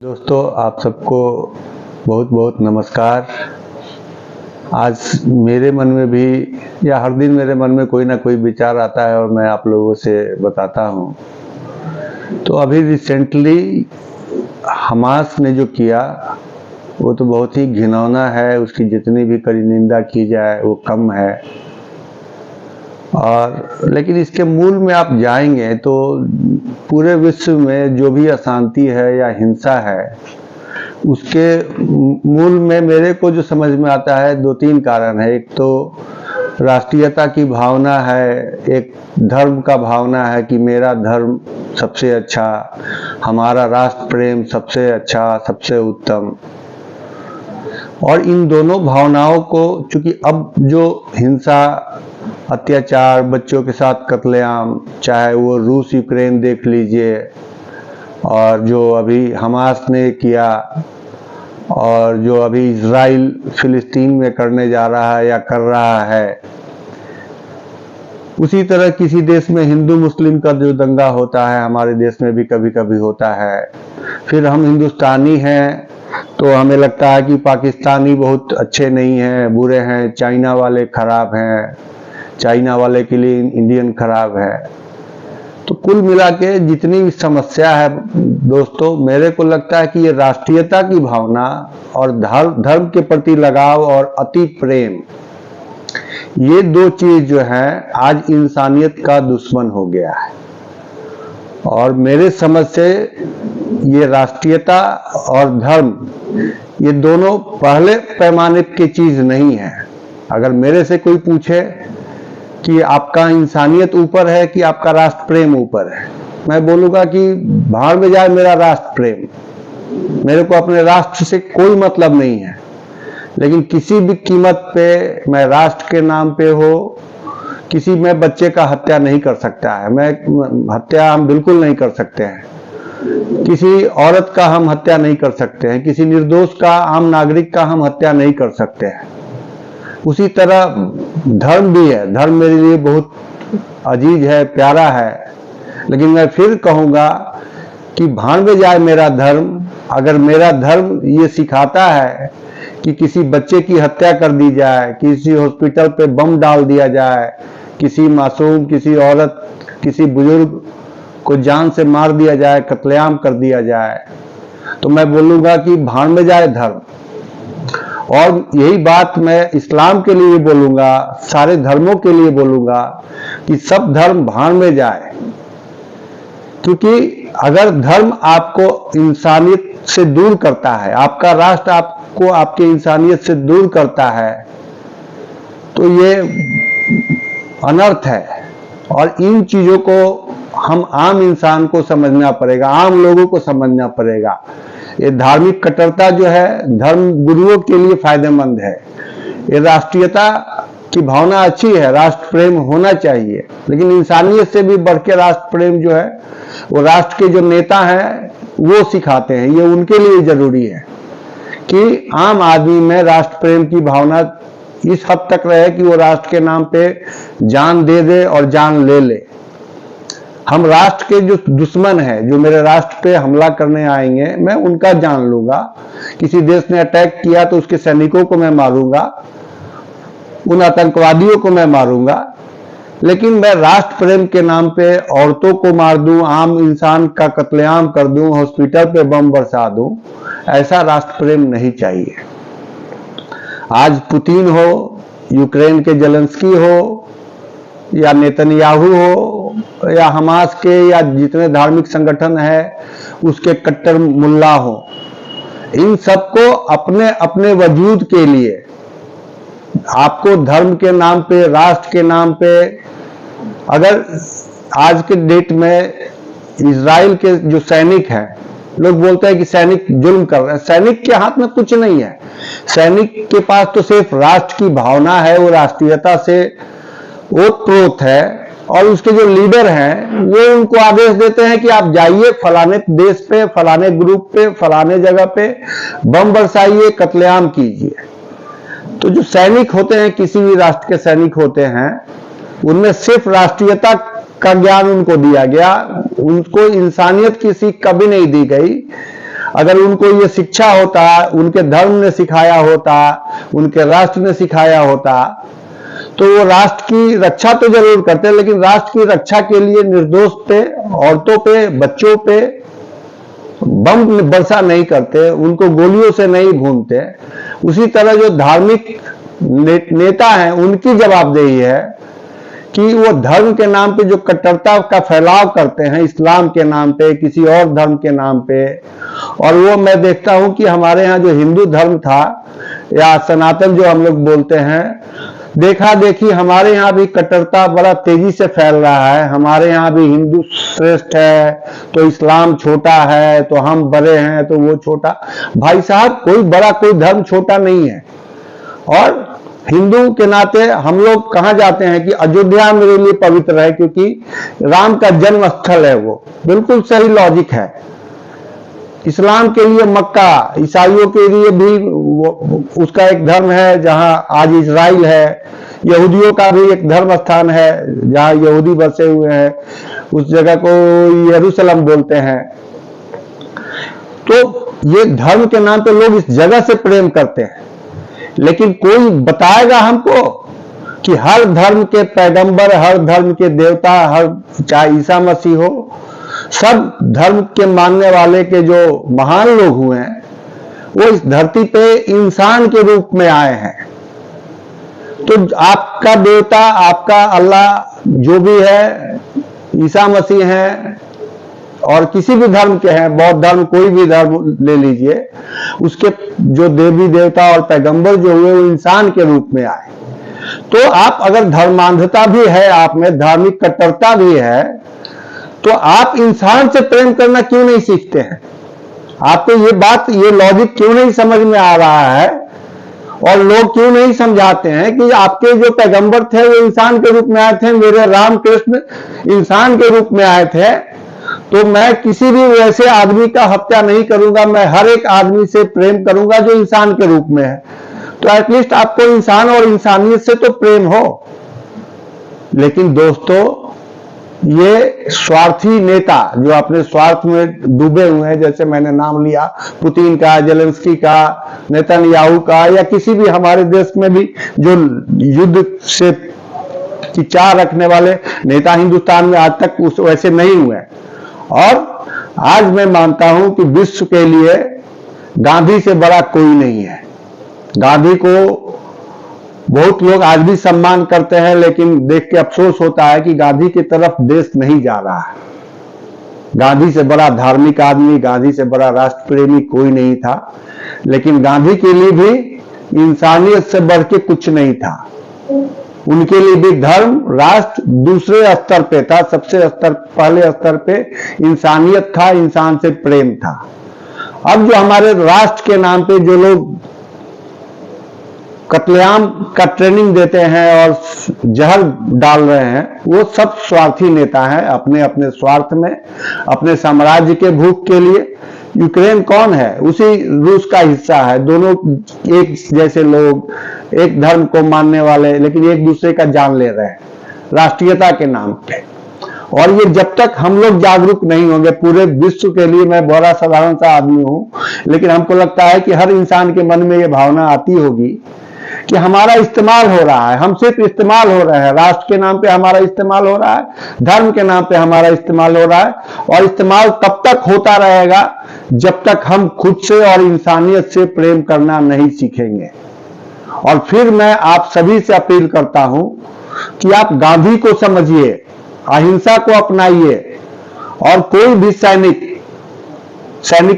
दोस्तों, आप सबको बहुत बहुत नमस्कार। आज मेरे मन में भी या हर दिन मेरे मन में कोई ना कोई विचार आता है और मैं आप लोगों से बताता हूँ। तो अभी रिसेंटली हमास ने जो किया वो तो बहुत ही घिनौना है। उसकी जितनी भी कड़ी निंदा की जाए वो कम है। और लेकिन इसके मूल में आप जाएंगे तो पूरे विश्व में जो भी अशांति है या हिंसा है उसके मूल में मेरे को जो समझ में आता है दो तीन कारण है। एक तो राष्ट्रीयता की भावना है, एक धर्म का भावना है कि मेरा धर्म सबसे अच्छा, हमारा राष्ट्र प्रेम सबसे अच्छा, सबसे उत्तम। और इन दोनों भावनाओं को चूंकि अब जो हिंसा, अत्याचार, बच्चों के साथ कत्लेआम, चाहे वो रूस यूक्रेन देख लीजिए और जो अभी हमास ने किया और जो अभी इजराइल फिलिस्तीन में करने जा रहा है या कर रहा है, उसी तरह किसी देश में हिंदू मुस्लिम का जो दंगा होता है हमारे देश में भी कभी कभी होता है। फिर हम हिंदुस्तानी हैं तो हमें लगता है कि पाकिस्तानी बहुत अच्छे नहीं हैं, बुरे हैं, चाइना वाले खराब हैं, चाइना वाले के लिए इंडियन खराब है। तो कुल मिला के जितनी भी समस्या है दोस्तों, मेरे को लगता है कि ये राष्ट्रीयता की भावना और धर्म के प्रति लगाव और अति प्रेम, ये दो चीज जो है आज इंसानियत का दुश्मन हो गया है। और मेरे समझ से ये राष्ट्रीयता और धर्म, ये दोनों पहले पैमाने की चीज नहीं है। अगर मेरे से कोई पूछे कि आपका इंसानियत ऊपर है कि आपका राष्ट्र प्रेम ऊपर है, मैं बोलूंगा कि भाड़ में जाए मेरा राष्ट्र प्रेम। मेरे को अपने राष्ट्र से कोई मतलब नहीं है, लेकिन किसी भी कीमत पे मैं राष्ट्र के नाम पे हो किसी में बच्चे का हत्या नहीं कर सकता है। मैं हत्या हम बिल्कुल नहीं कर सकते हैं। किसी औरत का हम हत्या नहीं कर सकते हैं, किसी निर्दोष का, आम नागरिक का हम हत्या नहीं कर सकते हैं। उसी तरह धर्म भी है। धर्म मेरे लिए बहुत अजीज है, प्यारा है, लेकिन मैं फिर कहूंगा कि भाड़ में जाए मेरा धर्म। अगर मेरा धर्म ये सिखाता है कि किसी बच्चे की हत्या कर दी जाए, किसी हॉस्पिटल पे बम डाल दिया जाए, किसी मासूम, किसी औरत, किसी बुजुर्ग को जान से मार दिया जाए, कत्लेआम कर दिया जाए, तो मैं बोलूंगा कि भाड़ में जाए धर्म। और यही बात मैं इस्लाम के लिए बोलूंगा, सारे धर्मों के लिए बोलूंगा कि सब धर्म भाड़ में जाए। क्योंकि अगर धर्म आपको इंसानियत से दूर करता है, आपका राष्ट्र आपको आपके इंसानियत से दूर करता है, तो ये अनर्थ है। और इन चीजों को हम आम इंसान को समझना पड़ेगा, आम लोगों को समझना पड़ेगा। ये धार्मिक कट्टरता जो है धर्म गुरुओं के लिए फायदेमंद है। ये राष्ट्रीयता की भावना अच्छी है, राष्ट्र प्रेम होना चाहिए, लेकिन इंसानियत से भी बढ़ के राष्ट्र प्रेम जो है वो राष्ट्र के जो नेता हैं वो सिखाते हैं। ये उनके लिए जरूरी है कि आम आदमी में राष्ट्र प्रेम की भावना इस हद तक रहे कि वो राष्ट्र के नाम पे जान दे दे और जान ले ले। हम राष्ट्र के जो दुश्मन हैं, जो मेरे राष्ट्र पे हमला करने आएंगे, मैं उनका जान लूंगा। किसी देश ने अटैक किया तो उसके सैनिकों को मैं मारूंगा, उन आतंकवादियों को मैं मारूंगा। लेकिन मैं राष्ट्र प्रेम के नाम पे औरतों को मार दूं, आम इंसान का कत्लेआम कर दूं, हॉस्पिटल पे बम बरसा दूं, ऐसा राष्ट्र प्रेम नहीं चाहिए। आज पुतिन हो, यूक्रेन के जेलेंस्की हो, या नेतन्याहू हो, या हमास के या जितने धार्मिक संगठन है उसके कट्टर मुल्ला हो, इन सबको अपने अपने वजूद के लिए, आपको धर्म के नाम पे, राष्ट्र के नाम पे, अगर आज के डेट में इजराइल के जो सैनिक हैं, लोग बोलते हैं कि सैनिक जुल्म कर रहे हैं। सैनिक के हाथ में कुछ नहीं है। सैनिक के पास तो सिर्फ राष्ट्र की भावना है, वो राष्ट्रीयता से ओतप्रोत है। और उसके जो लीडर हैं वो उनको आदेश देते हैं कि आप जाइए फलाने देश पे, फलाने ग्रुप पे, फलाने जगह पे बम बरसाइए, कत्लेआम कीजिए। तो जो सैनिक होते हैं, किसी भी राष्ट्र के सैनिक होते हैं, उनमें सिर्फ राष्ट्रीयता का ज्ञान उनको दिया गया, उनको इंसानियत की सीख कभी नहीं दी गई। अगर उनको ये शिक्षा होता, उनके धर्म ने सिखाया होता, उनके राष्ट्र ने सिखाया होता, तो वो राष्ट्र की रक्षा तो जरूर करते, लेकिन राष्ट्र की रक्षा के लिए निर्दोष पे, औरतों पे, बच्चों पे बम वर्षा नहीं करते, उनको गोलियों से नहीं भूनते। उसी तरह जो धार्मिक नेता हैं, उनकी जवाबदेही है कि वो धर्म के नाम पे जो कट्टरता का फैलाव करते हैं, इस्लाम के नाम पे, किसी और धर्म के नाम पे, और वो मैं देखता हूं कि हमारे यहाँ जो हिंदू धर्म था या सनातन जो हम लोग बोलते हैं, देखा देखी हमारे यहाँ भी कट्टरता बड़ा तेजी से फैल रहा है। हमारे यहाँ भी हिंदू श्रेष्ठ है तो इस्लाम छोटा है, तो हम बड़े हैं तो वो छोटा। भाई साहब, कोई बड़ा कोई धर्म छोटा नहीं है। और हिंदू के नाते हम लोग कहाँ जाते हैं कि अयोध्या मेरे लिए पवित्र है, क्योंकि राम का जन्म स्थल है। वो बिल्कुल सही लॉजिक है। इस्लाम के लिए मक्का, ईसाइयों के लिए भी उसका एक धर्म है जहां आज इजराइल है। यहूदियों का भी एक धर्म स्थान है जहां यहूदी बसे हुए हैं, उस जगह को यरूशलेम बोलते हैं। तो ये धर्म के नाम पे लोग इस जगह से प्रेम करते हैं, लेकिन कोई बताएगा हमको कि हर धर्म के पैगंबर, हर धर्म के देवता, हर चाहे ईसा मसीह हो, सब धर्म के मानने वाले के जो महान लोग हुए हैं, वो इस धरती पे इंसान के रूप में आए हैं। तो आपका देवता, आपका अल्लाह जो भी है, ईसा मसीह हैं और किसी भी धर्म के हैं, बौद्ध धर्म, कोई भी धर्म ले लीजिए, उसके जो देवी देवता और पैगंबर जो हुए वो इंसान के रूप में आए। तो आप अगर धर्मांधता भी है, आप में धार्मिक कट्टरता भी है, तो आप इंसान से प्रेम करना क्यों नहीं सीखते हैं? आपको ये बात, ये लॉजिक क्यों नहीं समझ में आ रहा है? और लोग क्यों नहीं समझाते हैं कि आपके जो पैगंबर थे वो इंसान के रूप में आए थे, मेरे राम कृष्ण इंसान के रूप में आए थे, तो मैं किसी भी वैसे आदमी का हत्या नहीं करूंगा, मैं हर एक आदमी से प्रेम करूंगा जो इंसान के रूप में है। तो एटलीस्ट आपको इंसान और इंसानियत से तो प्रेम हो। लेकिन दोस्तों, ये स्वार्थी नेता जो अपने स्वार्थ में डूबे हुए हैं, जैसे मैंने नाम लिया पुतिन का, जेलेंस्की का, नेतन्याहू का, या किसी भी हमारे देश में भी जो युद्ध से की चाह रखने वाले नेता हिंदुस्तान में आज तक उस वैसे नहीं हुए। और आज मैं मानता हूं कि विश्व के लिए गांधी से बड़ा कोई नहीं है। गांधी को बहुत लोग आज भी सम्मान करते हैं, लेकिन देख के अफसोस होता है कि गांधी की तरफ देश नहीं जा रहा है। गांधी से बड़ा धार्मिक आदमी, गांधी से बड़ा राष्ट्र प्रेमी कोई नहीं था, लेकिन गांधी के लिए भी इंसानियत से बढ़ के कुछ नहीं था। उनके लिए भी धर्म, राष्ट्र दूसरे स्तर पे था, पहले स्तर पे इंसानियत था, इंसान से प्रेम था। अब जो हमारे राष्ट्र के नाम पे जो लोग कत्लेआम का ट्रेनिंग देते हैं और जहर डाल रहे हैं, वो सब स्वार्थी नेता हैं, अपने अपने स्वार्थ में, अपने साम्राज्य के भूख के लिए। यूक्रेन कौन है? उसी रूस का हिस्सा है। दोनों एक जैसे लोग, एक धर्म को मानने वाले, लेकिन एक दूसरे का जान ले रहे हैं राष्ट्रीयता के नाम पे। और ये जब तक हम लोग जागरूक नहीं होंगे, पूरे विश्व के लिए मैं बड़ा साधारण सा आदमी हूं, लेकिन हमको लगता है कि हर इंसान के मन में ये भावना आती होगी कि हमारा इस्तेमाल हो रहा है, हम सिर्फ इस्तेमाल हो रहे हैं। राष्ट्र के नाम पे हमारा इस्तेमाल हो रहा है, धर्म के नाम पे हमारा इस्तेमाल हो रहा है, और इस्तेमाल तब तक होता रहेगा जब तक हम खुद से और इंसानियत से प्रेम करना नहीं सीखेंगे। और फिर मैं आप सभी से अपील करता हूं कि आप गांधी को समझिए, अहिंसा को अपनाइए, और कोई भी सैनिक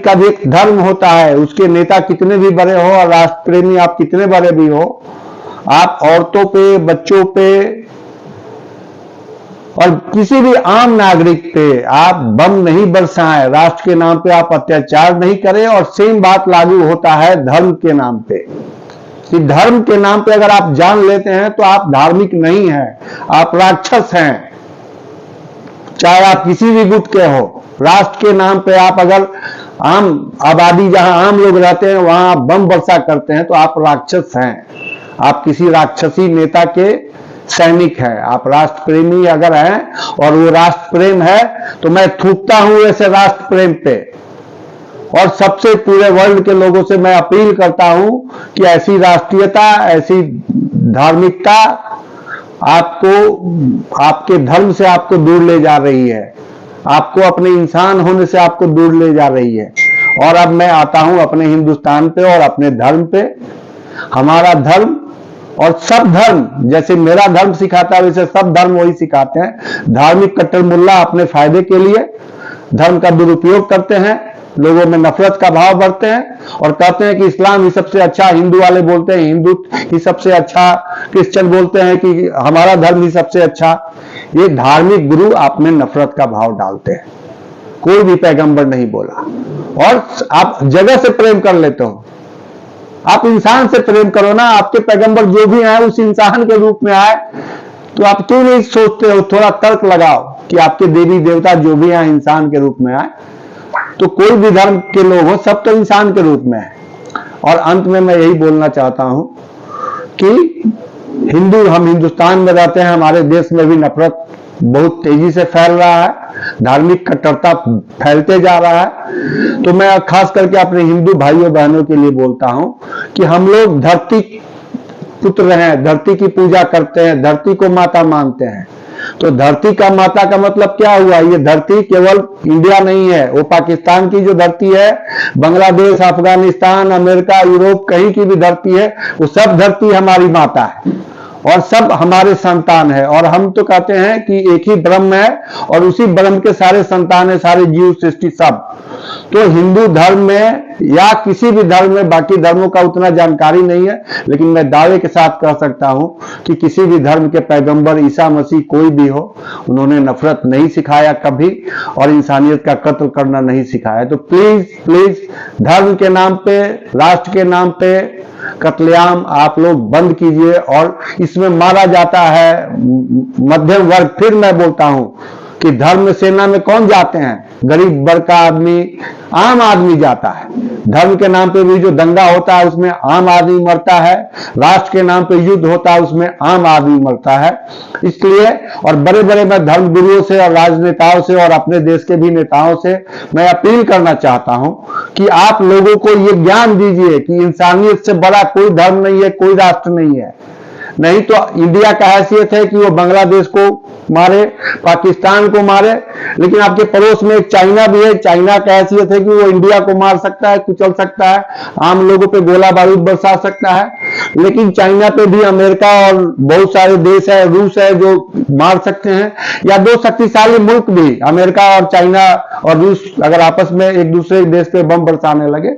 का भी एक धर्म होता है। उसके नेता कितने भी बड़े हो और राष्ट्र प्रेमी आप कितने बड़े भी हो, आप औरतों पे, बच्चों पे और किसी भी आम नागरिक पे आप बम नहीं बरसाएं, राष्ट्र के नाम पे आप अत्याचार नहीं करें। और सेम बात लागू होता है धर्म के नाम पे, कि धर्म के नाम पे अगर आप जान लेते हैं तो आप धार्मिक नहीं हैं, आप राक्षस हैं, चाहे आप किसी भी गुट के हो। राष्ट्र के नाम पे आप अगर आम आबादी, जहां आम लोग रहते हैं, वहां आप बम वर्षा करते हैं तो आप राक्षस हैं, आप किसी राक्षसी नेता के सैनिक हैं। आप राष्ट्र प्रेमी अगर हैं और वो राष्ट्र प्रेम है, तो मैं थूकता हूं ऐसे राष्ट्र प्रेम पे। और सबसे पूरे वर्ल्ड के लोगों से मैं अपील करता हूं कि ऐसी राष्ट्रीयता, ऐसी धार्मिकता आपको आपके धर्म से आपको दूर ले जा रही है, आपको अपने इंसान होने से आपको दूर ले जा रही है। और अब मैं आता हूं अपने हिंदुस्तान पे और अपने धर्म पे। हमारा धर्म और सब धर्म, जैसे मेरा धर्म सिखाता है वैसे सब धर्म वही सिखाते हैं। धार्मिक कट्टर मुल्ला अपने फायदे के लिए धर्म का दुरुपयोग करते हैं, लोगों में नफरत का भाव बढ़ते हैं और कहते हैं कि इस्लाम ही सबसे अच्छा, हिंदू वाले बोलते हैं हिंदू ही सबसे अच्छा, क्रिश्चियन बोलते हैं कि हमारा धर्म ही सबसे अच्छा। ये धार्मिक गुरु आप में नफरत का भाव डालते हैं। कोई भी पैगंबर नहीं बोला। और आप जगह से प्रेम कर लेते हो, आप इंसान से प्रेम करो ना। आपके पैगंबर जो भी आए उस इंसान के रूप में आए, तो आप क्यों नहीं सोचते हो, थोड़ा तर्क लगाओ कि आपके देवी देवता जो भी आए इंसान के रूप में आए। तो कोई भी धर्म के लोग हो, सब तो इंसान के रूप में है। और अंत में मैं यही बोलना चाहता हूं कि हम हिंदुस्तान में रहते हैं, हमारे देश में भी नफरत बहुत तेजी से फैल रहा है, धार्मिक कट्टरता फैलते जा रहा है। तो मैं खास करके अपने हिंदू भाइयों बहनों के लिए बोलता हूं कि हम लोग धरती पुत्र हैं, धरती की पूजा करते हैं, धरती को माता मानते हैं। तो धरती का माता का मतलब क्या हुआ? ये धरती केवल इंडिया नहीं है, वो पाकिस्तान की जो धरती है, बांग्लादेश, अफगानिस्तान, अमेरिका, यूरोप, कहीं की भी धरती है, वो सब धरती हमारी माता है और सब हमारे संतान है। और हम तो कहते हैं कि एक ही ब्रह्म है और उसी ब्रह्म के सारे संतान है, सारे जीव सृष्टि सब। तो हिंदू धर्म में या किसी भी धर्म में, बाकी धर्मों का उतना जानकारी नहीं है, लेकिन मैं दावे के साथ कह सकता हूं कि किसी भी धर्म के पैगंबर, ईसा मसीह कोई भी हो, उन्होंने नफरत नहीं सिखाया कभी और इंसानियत का कत्ल करना नहीं सिखाया। तो प्लीज प्लीज धर्म के नाम पे, राष्ट्र के नाम पे कत्लेआम आप लोग बंद कीजिए। और इसमें मारा जाता है मध्यम वर्ग। फिर मैं बोलता हूं कि धर्म सेना में कौन जाते हैं? गरीब वर्ग का आदमी, आम आदमी जाता है। धर्म के नाम पे भी जो दंगा होता है उसमें आम आदमी मरता है, राष्ट्र के नाम पे युद्ध होता है उसमें आम आदमी मरता है। इसलिए और बड़े बड़े मैं धर्म गुरुओं से और राजनेताओं से और अपने देश के भी नेताओं से मैं अपील करना चाहता हूं कि आप लोगों को ये ज्ञान दीजिए कि इंसानियत से बड़ा कोई धर्म नहीं है, कोई राष्ट्र नहीं है। नहीं तो इंडिया का हैसियत है कि वो बांग्लादेश को मारे, पाकिस्तान को मारे, लेकिन आपके पड़ोस में एक चाइना भी है। चाइना का हैसियत है कि वो इंडिया को मार सकता है, कुचल सकता है, आम लोगों पे गोला बारूद बरसा सकता है। लेकिन चाइना पे भी अमेरिका और बहुत सारे देश है, रूस है, जो मार सकते हैं। या दो शक्तिशाली मुल्क भी, अमेरिका और चाइना और रूस, अगर आपस में एक दूसरे देश पे बम बरसाने लगे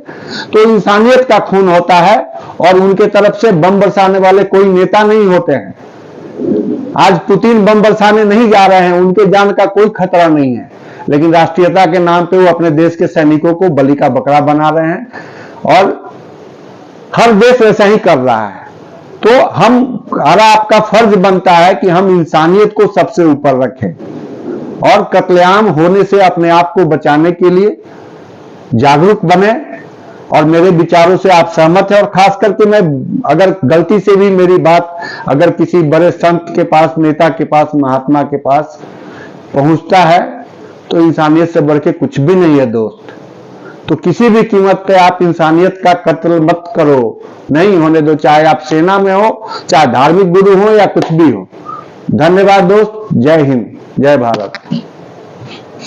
तो इंसानियत का खून होता है और उनके तरफ से बम बरसाने वाले कोई नेता नहीं होते हैं। आज पुतिन बम बरसाने नहीं जा रहे हैं, उनके जान का कोई खतरा नहीं है, लेकिन राष्ट्रीयता के नाम पे वो अपने देश के सैनिकों को बलि का बकरा बना रहे हैं और हर देश वैसा ही कर रहा है। तो आपका फर्ज बनता है कि हम इंसानियत को सबसे ऊपर रखें और कत्लेआम होने से अपने आप को बचाने के लिए जागरूक बने। और मेरे विचारों से आप सहमत हैं। और खास करके मैं, अगर गलती से भी मेरी बात अगर किसी बड़े संत के पास, नेता के पास, महात्मा के पास पहुंचता है तो इंसानियत से बढ़ के कुछ भी नहीं है दोस्त। तो किसी भी कीमत पे आप इंसानियत का कत्ल मत करो, नहीं होने दो, चाहे आप सेना में हो, चाहे धार्मिक गुरु हो या कुछ भी हो। धन्यवाद दोस्त। जय हिंद, जय भारत।